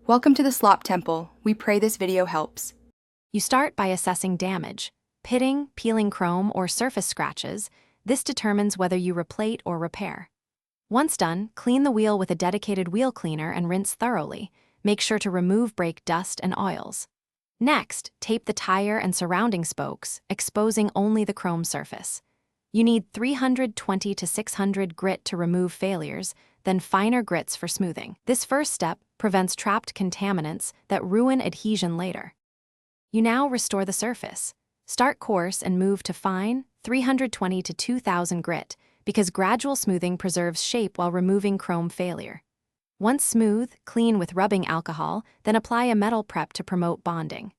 Welcome to the Slop Temple. We pray this video helps. You start by assessing damage. Pitting, peeling chrome, or surface scratches. This determines whether you replate or repair. Once done, clean the wheel with a dedicated wheel cleaner and rinse thoroughly. Make sure to remove brake dust and oils. Next, tape the tire and surrounding spokes, exposing only the chrome surface. You need 320 to 600 grit to remove failures, then finer grits for smoothing. This first step prevents trapped contaminants that ruin adhesion later. You now restore the surface. Start coarse and move to fine, 320 to 2000 grit, because gradual smoothing preserves shape while removing chrome failure. Once smooth, clean with rubbing alcohol, then apply a metal prep to promote bonding.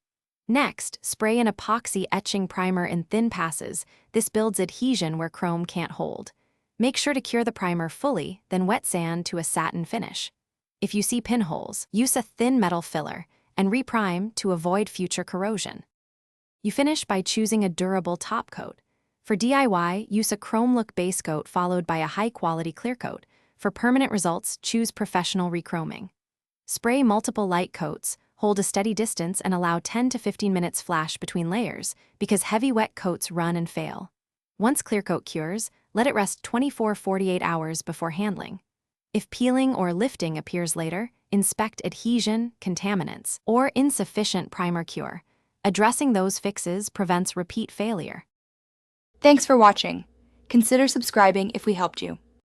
Next, spray an epoxy etching primer in thin passes. This builds adhesion where chrome can't hold. Make sure to cure the primer fully, then wet sand to a satin finish. If you see pinholes, use a thin metal filler and reprime to avoid future corrosion. You finish by choosing a durable top coat. For DIY, use a chrome look base coat followed by a high-quality clear coat. For permanent results, choose professional rechroming. Spray multiple light coats, hold a steady distance, and allow 10 to 15 minutes flash between layers because heavy wet coats run and fail. Once clear coat cures, let it rest 24-48 hours before handling. If peeling or lifting appears later, inspect adhesion, contaminants, or insufficient primer cure. Addressing those fixes prevents repeat failure. Thanks for watching. Consider subscribing if we helped you.